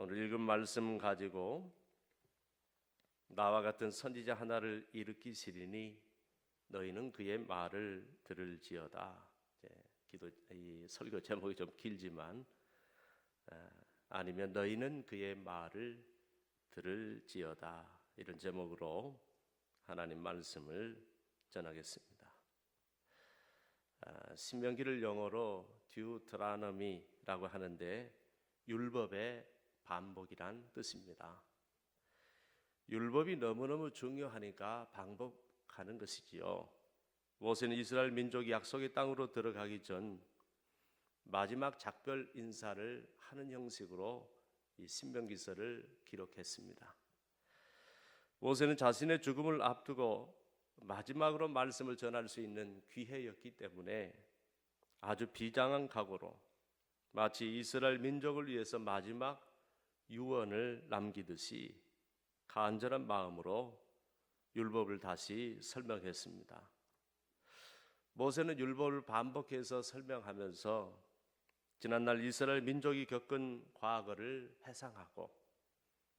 오늘 읽은 말씀 가지고 나와 같은 선지자 하나를 일으키시리니 너희는 그의 말을 들을지어다. 이 설교 제목이 좀 길지만 아니면 너희는 그의 말을 들을지어다, 이런 제목으로 하나님 말씀을 전하겠습니다. 신명기를 영어로 듀트라노미라고 하는데 율법의 반복이란 뜻입니다. 율법이 너무너무 중요하니까 반복하는 것이지요. 모세는 이스라엘 민족이 약속의 땅으로 들어가기 전 마지막 작별 인사를 하는 형식으로 이 신명기서를 기록했습니다. 모세는 자신의 죽음을 앞두고 마지막으로 말씀을 전할 수 있는 기회였기 때문에 아주 비장한 각오로 마치 이스라엘 민족을 위해서 마지막 유언을 남기듯이 간절한 마음으로 율법을 다시 설명했습니다. 모세는 율법을 반복해서 설명하면서 지난날 이스라엘 민족이 겪은 과거를 회상하고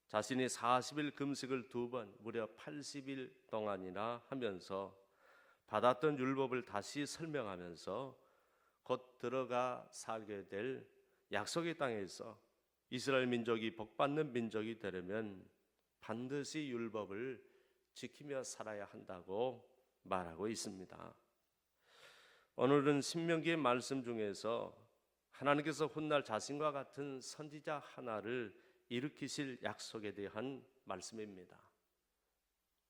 자신이 40일 금식을 2번 무려 80일 동안이나 하면서 받았던 율법을 다시 설명하면서 곧 들어가 살게 될 약속의 땅에서 이스라엘 민족이 복받는 민족이 되려면 반드시 율법을 지키며 살아야 한다고 말하고 있습니다. 오늘은 신명기의 말씀 중에서 하나님께서 훗날 자신과 같은 선지자 하나를 일으키실 약속에 대한 말씀입니다.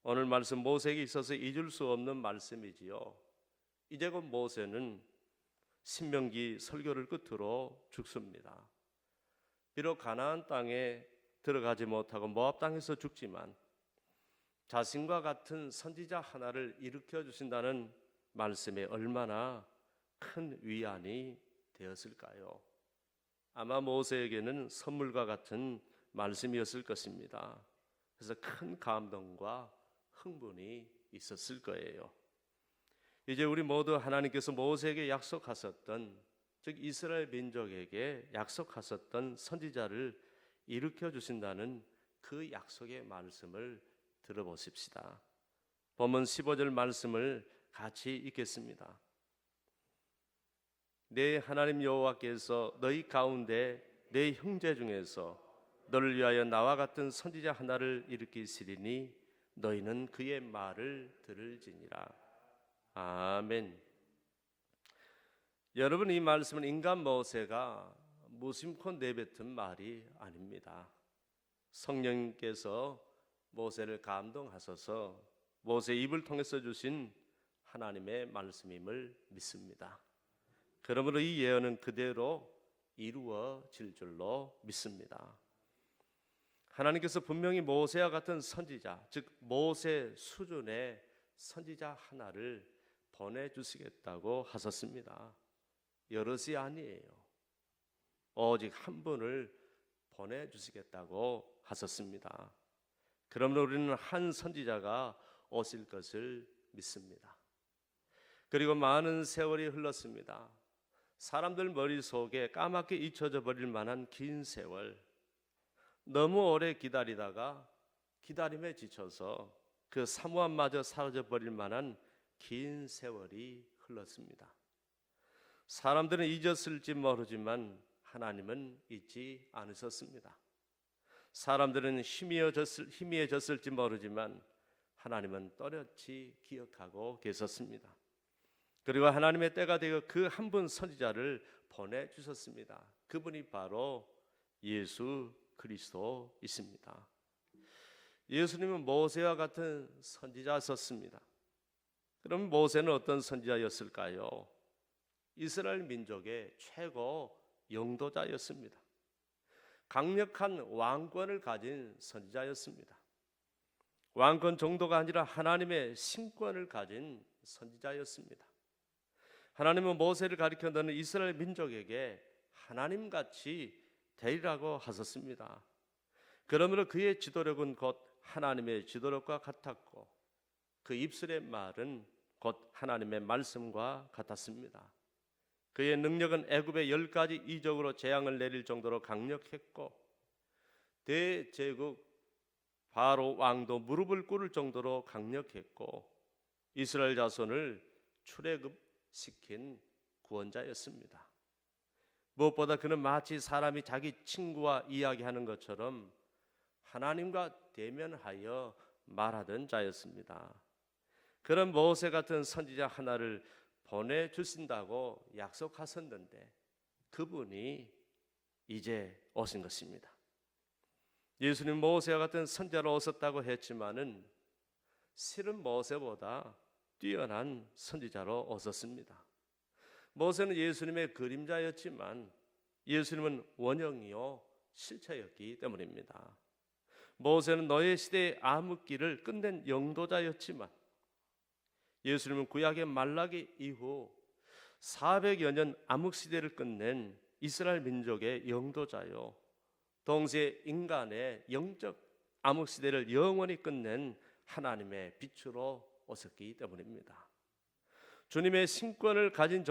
오늘 말씀 모세에게 있어서 잊을 수 없는 말씀이지요. 이제 곧 모세는 신명기 설교를 끝으로 죽습니다. 비록 가나안 땅에 들어가지 못하고 모압 땅에서 죽지만 자신과 같은 선지자 하나를 일으켜 주신다는 말씀에 얼마나 큰 위안이 되었을까요? 아마 모세에게는 선물과 같은 말씀이었을 것입니다. 그래서 큰 감동과 흥분이 있었을 거예요. 이제 우리 모두 하나님께서 모세에게 약속하셨던, 즉 이스라엘 민족에게 약속하셨던 선지자를 일으켜 주신다는 그 약속의 말씀을 들어보십시다. 본문 15절 말씀을 같이 읽겠습니다. 내 하나님 여호와께서 너희 가운데 내 형제 중에서 너를 위하여 나와 같은 선지자 하나를 일으키시리니 너희는 그의 말을 들을지니라. 아멘. 여러분, 이 말씀은 인간 모세가 무심코 내뱉은 말이 아닙니다. 성령께서 모세를 감동하셔서 모세 입을 통해서 주신 하나님의 말씀임을 믿습니다. 그러므로 이 예언은 그대로 이루어질 줄로 믿습니다. 하나님께서 분명히 모세와 같은 선지자, 즉 모세 수준의 선지자 하나를 보내주시겠다고 하셨습니다. 여럿이 아니에요. 오직 한 분을 보내주시겠다고 하셨습니다. 그러므로 우리는 한 선지자가 오실 것을 믿습니다. 그리고 많은 세월이 흘렀습니다. 사람들 머릿속에 까맣게 잊혀져 버릴 만한 긴 세월, 너무 오래 기다리다가 기다림에 지쳐서 그 사모함마저 사라져 버릴 만한 긴 세월이 흘렀습니다. 사람들은 잊었을지 모르지만 하나님은 잊지 않으셨습니다. 사람들은 희미해졌을지 모르지만 하나님은 또렷이 기억하고 계셨습니다. 그리고 하나님의 때가 되어 그 한 분 선지자를 보내주셨습니다. 그분이 바로 예수 그리스도이십니다. 예수님은 모세와 같은 선지자셨습니다. 그럼 모세는 어떤 선지자였을까요? 이스라엘 민족의 최고 영도자였습니다. 강력한 왕권을 가진 선지자였습니다. 왕권 정도가 아니라 하나님의 신권을 가진 선지자였습니다. 하나님은 모세를 가리켜 너는 이스라엘 민족에게 하나님같이 되리라고 하셨습니다. 그러므로 그의 지도력은 곧 하나님의 지도력과 같았고 그 입술의 말은 곧 하나님의 말씀과 같았습니다. 그의 능력은 애굽의 10가지 이적으로 재앙을 내릴 정도로 강력했고 대제국 바로 왕도 무릎을 꿇을 정도로 강력했고 이스라엘 자손을 출애굽시킨 구원자였습니다. 무엇보다 그는 마치 사람이 자기 친구와 이야기하는 것처럼 하나님과 대면하여 말하던 자였습니다. 그런 모세 같은 선지자 하나를 보내주신다고 약속하셨는데 그분이 이제 오신 것입니다. 예수님 모세와 같은 선지자로 오셨다고 했지만은 실은 모세보다 뛰어난 선지자로 오셨습니다. 모세는 예수님의 그림자였지만 예수님은 원형이요 실체였기 때문입니다. 모세는 노예 시대의 암흑기를 끝낸 영도자였지만 예수님은 구약의 말라기 이후 400여 년 암흑 시대를 끝낸 이스라엘 민족의 영도자요 동시에 인간의 영적 암흑 시대를 영원히 끝낸 하나님의 빛으로 오셨기 때문입니다. 주님은 신권을 가진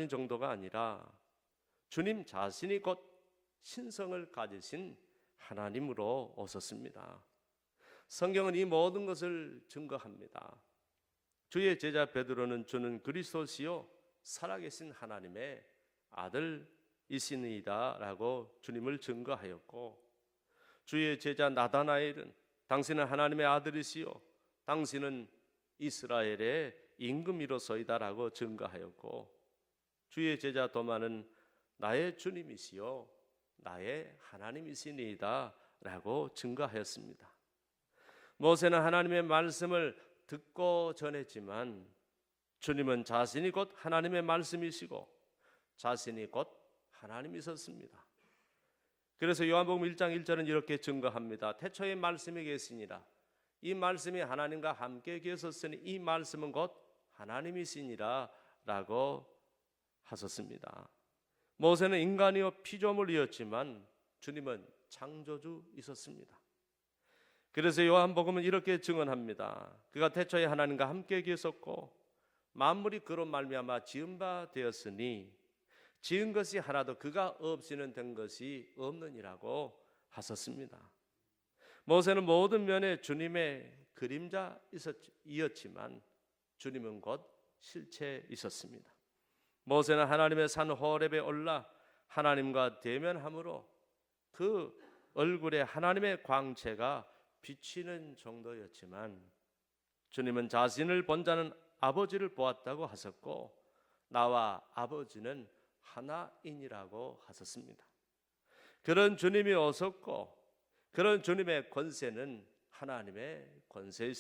정도가 아니라 주님 자신이 곧 신성을 가지신 하나님으로 오셨습니다. 성경은 이 모든 것을 증거합니다. 주의 제자 베드로는 주는 그리스도시요 살아계신 하나님의 아들이시니이다 라고 주님을 증거하였고, 주의 제자 나다나엘은 당신은 하나님의 아들이시요 당신은 이스라엘의 임금이로소이다 라고 증거하였고, 주의 제자 도마는 나의 주님이시요 나의 하나님이시니이다 라고 증거하였습니다. 모세는 하나님의 말씀을 듣고 전했지만 주님은 자신이 곧 하나님의 말씀이시고 자신이 곧 하나님이셨습니다. 그래서 요한복음 1장 1절은 이렇게 증거합니다. 태초에 말씀이 계시니라. 이 말씀이 하나님과 함께 계셨으니 이 말씀은 곧 하나님이시니라 라고 하셨습니다. 모세는 인간이요 피조물이었지만 주님은 창조주이셨습니다. 그래서 요한복음은 이렇게 증언합니다. 그가 태초에 하나님과 함께 계셨고 만물이 그로 말미암아 지은 바 되었으니 지은 것이 하나도 그가 없이는 된 것이 없느니라고 하셨습니다. 모세는 모든 면에 주님의 그림자이었지만 주님은 곧 실체이셨습니다. 모세는 하나님의 산 호렙에 올라 하나님과 대면함으로 그 얼굴에 하나님의 광채가 비치는 정도였지만 주님은 자신을 본 자는 아버지를 보았다고 하셨고 나와 아버지는 하나이니라고 하셨습니다. 그런 주님이 오셨고 그런 주님의 권세는 하나님의 권세에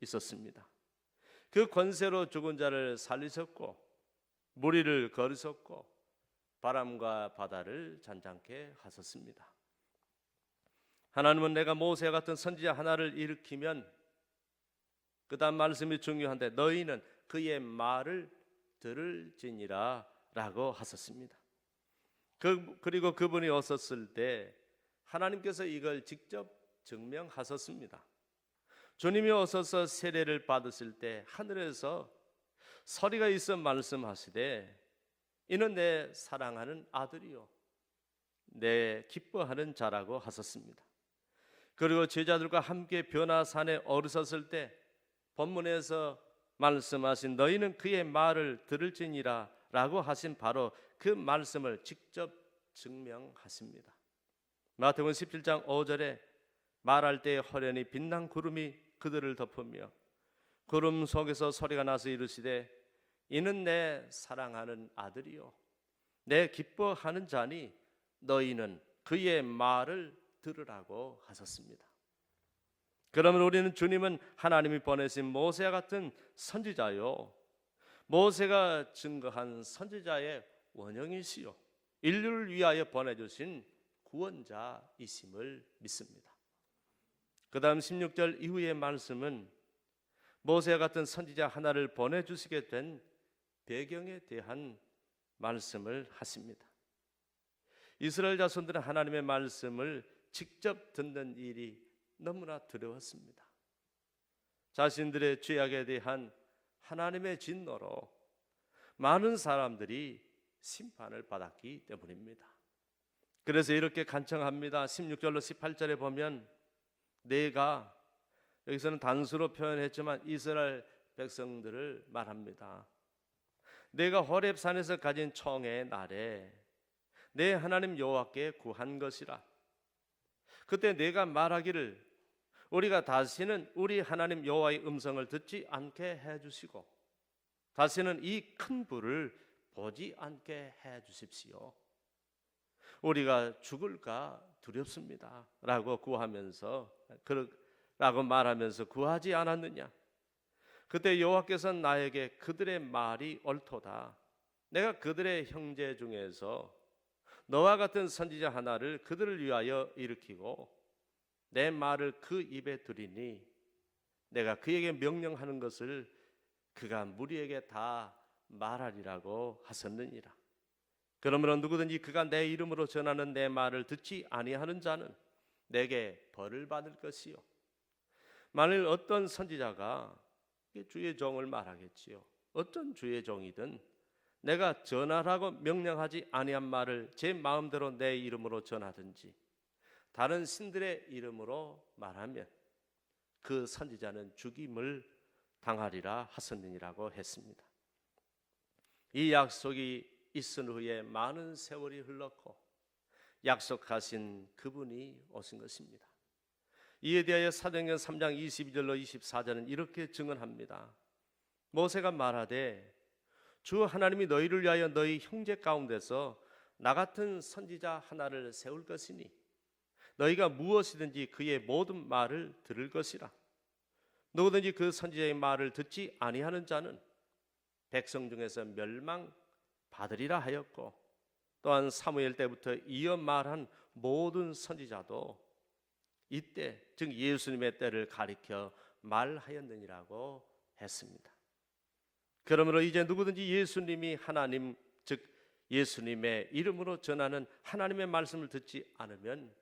있었습니다. 그 권세로 죽은 자를 살리셨고 무리를 거르셨고 바람과 바다를 잔잔케 하셨습니다. 하나님은 내가 모세와 같은 선지자 하나를 일으키면 그 다음 말씀이 중요한데 너희는 그의 말을 들을지니라 라고 하셨습니다. 그리고 그분이 오셨을 때 하나님께서 이걸 직접 증명하셨습니다. 주님이 오셔서 세례를 받으실 때 하늘에서 소리가 있어 말씀하시되 이는 내 사랑하는 아들이요 내 기뻐하는 자라고 하셨습니다. 그리고 제자들과 함께 변화산에 오르셨을 때 본문에서 말씀하신 너희는 그의 말을 들을지니라 라고 하신 바로 그 말씀을 직접 증명하십니다. 마태복음 17장 5절에 말할 때 호련히 빛난 구름이 그들을 덮으며 구름 속에서 소리가 나서 이르시되 이는 내 사랑하는 아들이요 내 기뻐하는 자니 너희는 그의 말을 들으라고 하셨습니다. 그러면 우리는 주님은 하나님이 보내신 모세와 같은 선지자요 모세가 증거한 선지자의 원형이시요 인류를 위하여 보내주신 구원자이심을 믿습니다. 그 다음 16절 이후의 말씀은 모세와 같은 선지자 하나를 보내주시게 된 배경에 대한 말씀을 하십니다. 이스라엘 자손들은 하나님의 말씀을 직접 듣는 일이 너무나 두려웠습니다. 자신들의 죄악에 대한 하나님의 진노로 많은 사람들이 심판을 받았기 때문입니다. 그래서 이렇게 간청합니다. 16절로 18절에 보면 내가, 여기서는 단수로 표현했지만 이스라엘 백성들을 말합니다. 내가 호렙산에서 가진 총의 날에 내 하나님 여호와께 구한 것이라. 그때 내가 말하기를 우리가 다시는 우리 하나님 여호와의 음성을 듣지 않게 해주시고 다시는 이 큰 불을 보지 않게 해주십시오. 우리가 죽을까 두렵습니다 라고 말하면서 구하지 않았느냐. 그때 여호와께서는 나에게 그들의 말이 옳도다. 내가 그들의 형제 중에서 너와 같은 선지자 하나를 그들을 위하여 일으키고 내 말을 그 입에 두리니 내가 그에게 명령하는 것을 그가 무리에게 다 말하리라고 하셨느니라. 그러므로 누구든지 그가 내 이름으로 전하는 내 말을 듣지 아니하는 자는 내게 벌을 받을 것이요. 만일 어떤 선지자가 주의 종을 말하겠지요. 어떤 주의 종이든 내가 전하라고 명령하지 아니한 말을 제 마음대로 내 이름으로 전하든지 다른 신들의 이름으로 말하면 그 선지자는 죽임을 당하리라 하셨느니라고 했습니다. 이 약속이 있은 후에 많은 세월이 흘렀고 약속하신 그분이 오신 것입니다. 이에 대하여 사도행전 3장 22절로 24절은 이렇게 증언합니다. 모세가 말하되 주 하나님이 너희를 위하여 너희 형제 가운데서 나 같은 선지자 하나를 세울 것이니 너희가 무엇이든지 그의 모든 말을 들을 것이라. 누구든지 그 선지자의 말을 듣지 아니하는 자는 백성 중에서 멸망받으리라 하였고 또한 사무엘 때부터 이어 말한 모든 선지자도 이때 즉 예수님의 때를 가리켜 말하였느니라고 했습니다. 그러므로 이제 누구든지 예수님이 하나님 즉 예수님의 이름으로 전하는 하나님의 말씀을 듣지 않으면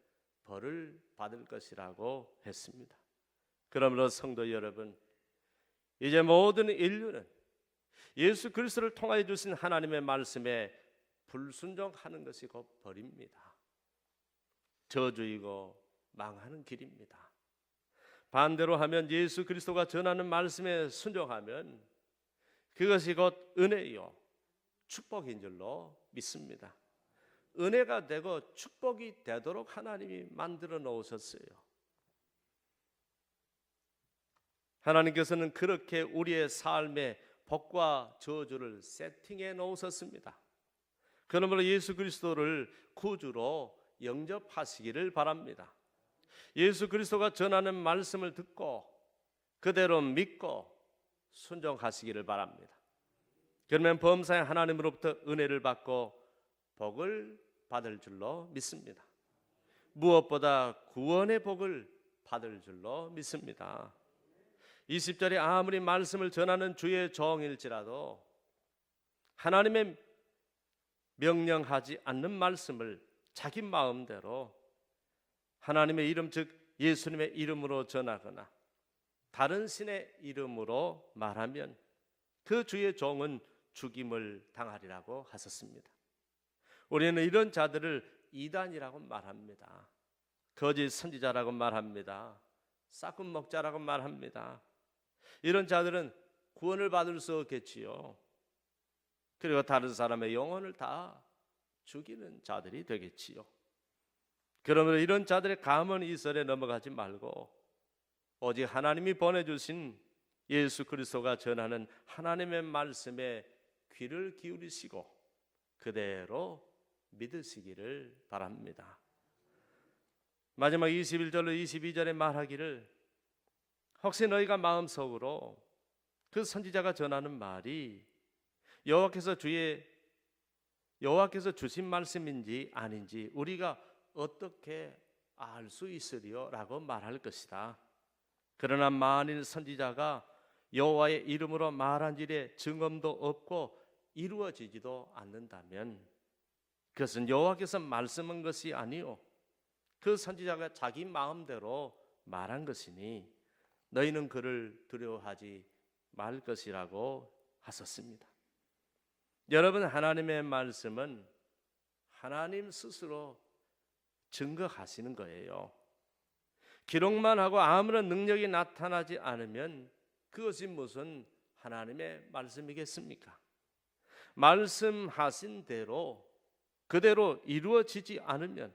벌을 받을 것이라고 했습니다. 그러므로 성도 여러분, 이제 모든 인류는 예수 그리스도를 통하여 주신 하나님의 말씀에 불순종하는 것이 곧 벌입니다. 저주이고 망하는 길입니다. 반대로 하면 예수 그리스도가 전하는 말씀에 순종하면 그것이 곧 은혜요 축복인 줄로 믿습니다. 은혜가 되고 축복이 되도록 하나님이 만들어 놓으셨어요. 하나님께서는 그렇게 우리의 삶에 복과 저주를 세팅해 놓으셨습니다. 그러므로 예수 그리스도를 구주로 영접하시기를 바랍니다. 예수 그리스도가 전하는 말씀을 듣고 그대로 믿고 순종하시기를 바랍니다. 그러면 범사에 하나님으로부터 은혜를 받고 복을 받을 줄로 믿습니다. 무엇보다 구원의 복을 받을 줄로 믿습니다. 20절에 아무리 말씀을 전하는 주의 종일지라도 하나님의 명령하지 않는 말씀을 자기 마음대로 하나님의 이름 즉 예수님의 이름으로 전하거나 다른 신의 이름으로 말하면 그 주의 종은 죽임을 당하리라고 하셨습니다. 우리는 이런 자들을 이단이라고 말합니다. 거짓 선지자라고 말합니다. 싹금 먹자라고 말합니다. 이런 자들은 구원을 받을 수 없겠지요. 그리고 다른 사람의 영혼을 다 죽이는 자들이 되겠지요. 그러므로 이런 자들의 가문 이설에 넘어가지 말고 오직 하나님이 보내주신 예수 그리스도가 전하는 하나님의 말씀에 귀를 기울이시고 그대로 믿으시기를 바랍니다. 마지막 21절로 22절에 말하기를 혹시 너희가 마음속으로 그 선지자가 전하는 말이 여호와께서 주신 말씀인지 아닌지 우리가 어떻게 알 수 있으리요? 라고 말할 것이다. 그러나 만일 선지자가 여호와의 이름으로 말한 일에 증언도 없고 이루어지지도 않는다면 그것은 여호와께서 말씀한 것이 아니요 그 선지자가 자기 마음대로 말한 것이니 너희는 그를 두려워하지 말 것이라고 하셨습니다. 여러분, 하나님의 말씀은 하나님 스스로 증거하시는 거예요. 기록만 하고 아무런 능력이 나타나지 않으면 그것이 무슨 하나님의 말씀이겠습니까? 말씀하신 대로 그대로 이루어지지 않으면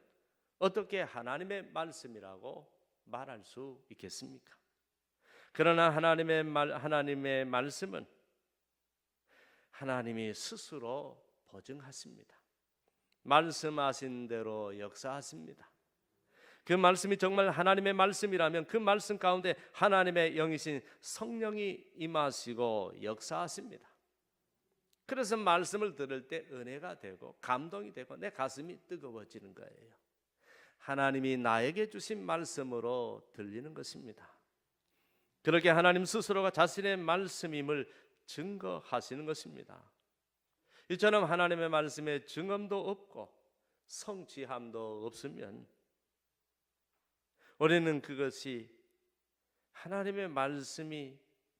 어떻게 하나님의 말씀이라고 말할 수 있겠습니까? 그러나 하나님의 말씀은 하나님이 스스로 보증하십니다. 말씀하신 대로 역사하십니다. 그 말씀이 정말 하나님의 말씀이라면 그 말씀 가운데 하나님의 영이신 성령이 임하시고 역사하십니다. 그래서 말씀을 들을 때 은혜가 되고 감동이 되고 내 가슴이 뜨거워지는 거예요. 하나님이 나에게 주신 말씀으로 들리는 것입니다. 그렇게 하나님 스스로가 자신의 말씀임을 증거하시는 것입니다. 이처럼 하나님의 말씀에 증언도 없고 성취함도 없으면 우리는 그것이 하나님의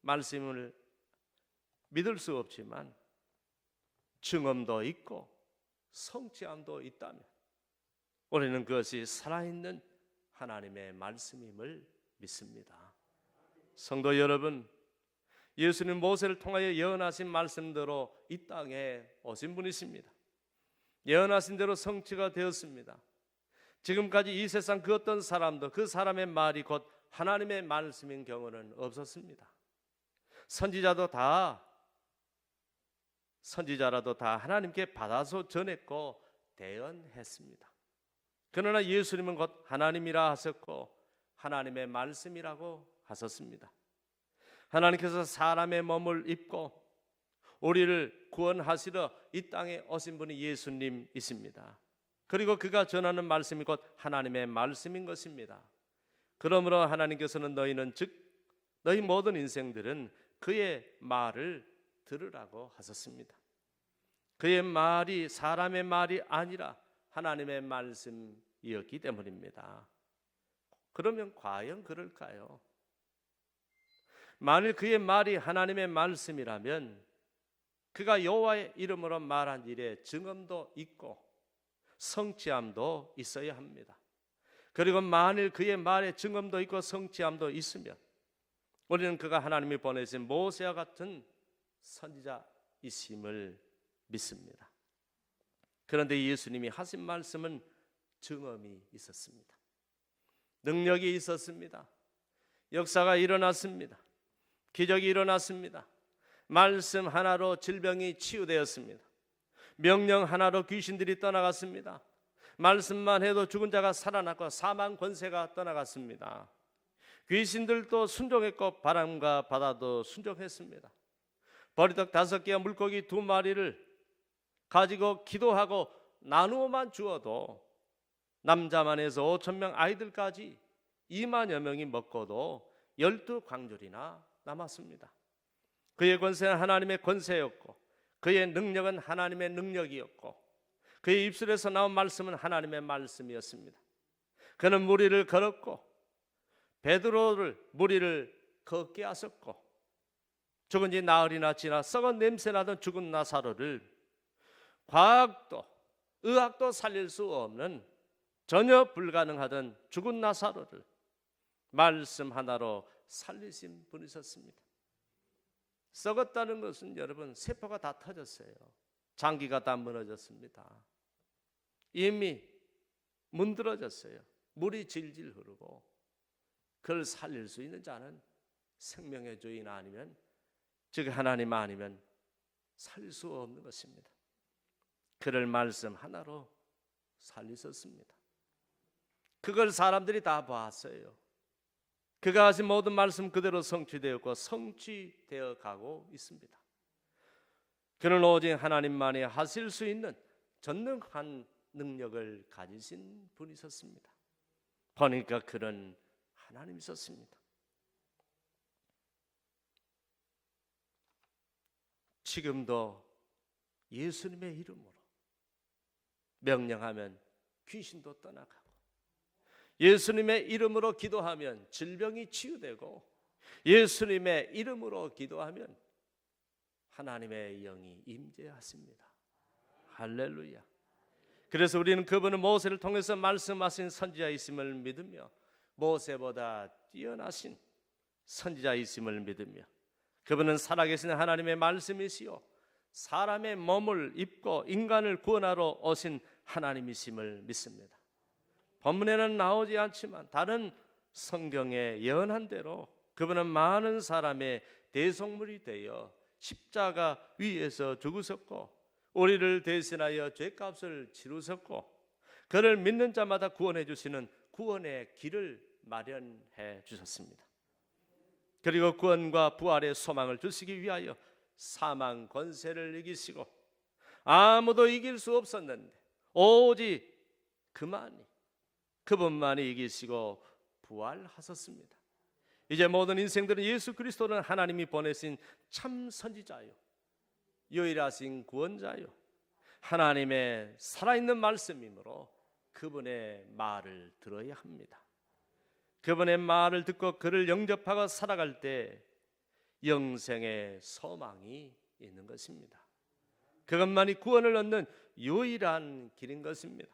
말씀을 믿을 수 없지만 증언도 있고 성취함도 있다면 우리는 그것이 살아있는 하나님의 말씀임을 믿습니다. 성도 여러분, 예수님 모세를 통하여 예언하신 말씀대로 이 땅에 오신 분이십니다. 예언하신 대로 성취가 되었습니다. 지금까지 이 세상 그 어떤 사람도 그 사람의 말이 곧 하나님의 말씀인 경우는 없었습니다. 선지자라도 다 하나님께 받아서 전했고 대언했습니다. 그러나 예수님은 곧 하나님이라 하셨고 하나님의 말씀이라고 하셨습니다. 하나님께서 사람의 몸을 입고 우리를 구원하시러 이 땅에 오신 분이 예수님이십니다. 그리고 그가 전하는 말씀이 곧 하나님의 말씀인 것입니다. 그러므로 하나님께서는 너희 모든 인생들은 그의 말을 들으라고 하셨습니다. 그의 말이 사람의 말이 아니라 하나님의 말씀이었기 때문입니다. 그러면 과연 그럴까요? 만일 그의 말이 하나님의 말씀이라면 그가 여호와의 이름으로 말한 일에 증언도 있고 성취함도 있어야 합니다. 그리고 만일 그의 말에 증언도 있고 성취함도 있으면 우리는 그가 하나님이 보내신 모세와 같은 선지자이심을 믿습니다. 그런데 예수님이 하신 말씀은 증언이 있었습니다. 능력이 있었습니다. 역사가 일어났습니다. 기적이 일어났습니다. 말씀 하나로 질병이 치유되었습니다. 명령 하나로 귀신들이 떠나갔습니다. 말씀만 해도 죽은 자가 살아났고 사망 권세가 떠나갔습니다. 귀신들도 순종했고 바람과 바다도 순종했습니다. 버리떡 5개와 물고기 2마리를 가지고 기도하고 나누어만 주어도 남자만 해서 5,000명 아이들까지 2만여 명이 먹고도 12광줄이나 남았습니다. 그의 권세는 하나님의 권세였고 그의 능력은 하나님의 능력이었고 그의 입술에서 나온 말씀은 하나님의 말씀이었습니다. 그는 무리를 걸었고 베드로를 무리를 걷게 하셨고 죽은 지 나흘이나 지나 썩은 냄새나던 죽은 나사로를 과학도 의학도 살릴 수 없는 전혀 불가능하던 죽은 나사로를 말씀 하나로 살리신 분이셨습니다. 썩었다는 것은 여러분 세포가 다 터졌어요. 장기가 다 무너졌습니다. 이미 문드러졌어요. 물이 질질 흐르고 그를 살릴 수 있는 자는 생명의 주인 아니면 즉 하나님 아니면 살릴 수 없는 것입니다. 그를 말씀 하나로 살리셨습니다. 그걸 사람들이 다 봤어요. 그가 하신 모든 말씀 그대로 성취되었고 성취되어 가고 있습니다. 그는 오직 하나님만이 하실 수 있는 전능한 능력을 가지신 분이셨습니다. 보니까 그는 하나님이셨습니다. 지금도 예수님의 이름으로 명령하면 귀신도 떠나가고 예수님의 이름으로 기도하면 질병이 치유되고 예수님의 이름으로 기도하면 하나님의 영이 임재하십니다. 할렐루야. 그래서 우리는 그분은 모세를 통해서 말씀하신 선지자이심을 믿으며 모세보다 뛰어나신 선지자이심을 믿으며 그분은 살아계신 하나님의 말씀이시요 사람의 몸을 입고 인간을 구원하러 오신 하나님이심을 믿습니다. 본문에는 나오지 않지만 다른 성경에 예언한 대로 그분은 많은 사람의 대속물이 되어 십자가 위에서 죽으셨고 우리를 대신하여 죄값을 치르셨고 그를 믿는 자마다 구원해 주시는 구원의 길을 마련해 주셨습니다. 그리고 구원과 부활의 소망을 주시기 위하여 사망 권세를 이기시고 아무도 이길 수 없었는데 오직 그분만이 이기시고 부활하셨습니다. 이제 모든 인생들은 예수 그리스도는 하나님이 보내신 참 선지자요 유일하신 구원자요 하나님의 살아있는 말씀이므로 그분의 말을 들어야 합니다. 그분의 말을 듣고 그를 영접하고 살아갈 때 영생의 소망이 있는 것입니다. 그것만이 구원을 얻는 유일한 길인 것입니다.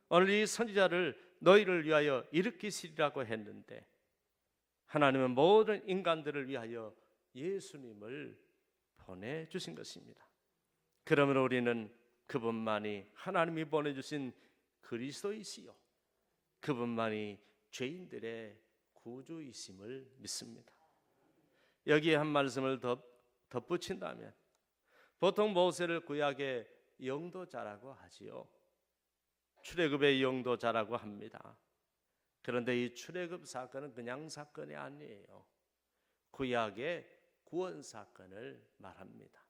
오늘 이 선지자를 너희를 위하여 일으키시리라고 했는데 하나님은 모든 인간들을 위하여 예수님을 보내주신 것입니다. 그러므로 우리는 그분만이 하나님이 보내주신 그리스도이시요 그분만이 죄인들의 구주이심을 믿습니다. 여기에 한 말씀을 덧붙인다면 보통 모세를 구약의 영도자라고 하지요. 출애굽의 영도자라고 합니다. 그런데 이 출애굽 사건은 그냥 사건이 아니에요. 구약의 구원 사건을 말합니다.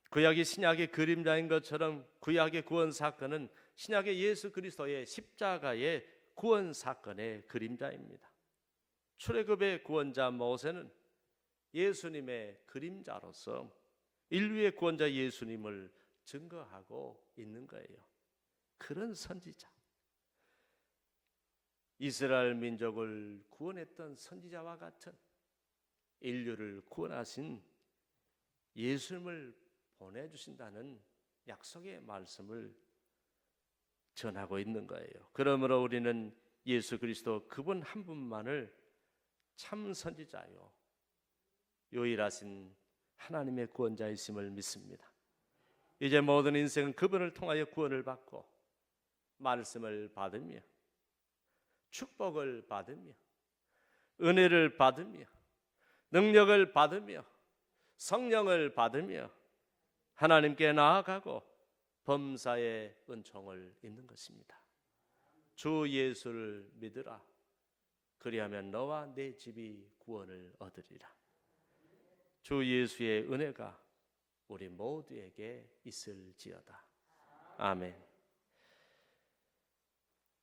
구약이 신약의 그림자인 것처럼 구약의 구원 사건은 신약의 예수 그리스도의 십자가의 구원 사건의 그림자입니다. 출애굽의 구원자 모세는 예수님의 그림자로서 인류의 구원자 예수님을 증거하고 있는 거예요. 그런 선지자, 이스라엘 민족을 구원했던 선지자와 같은 인류를 구원하신 예수님을 보내주신다는 약속의 말씀을 전하고 있는 거예요. 그러므로 우리는 예수 그리스도 그분 한 분만을 참 선지자요 유일하신 하나님의 구원자이심을 믿습니다. 이제 모든 인생은 그분을 통하여 구원을 받고 말씀을 받으며 축복을 받으며 은혜를 받으며 능력을 받으며 성령을 받으며 하나님께 나아가고 범사의 은총을 입는 것입니다. 주 예수를 믿으라. 그리하면 너와 내 집이 구원을 얻으리라. 주 예수의 은혜가 우리 모두에게 있을지어다. 아멘.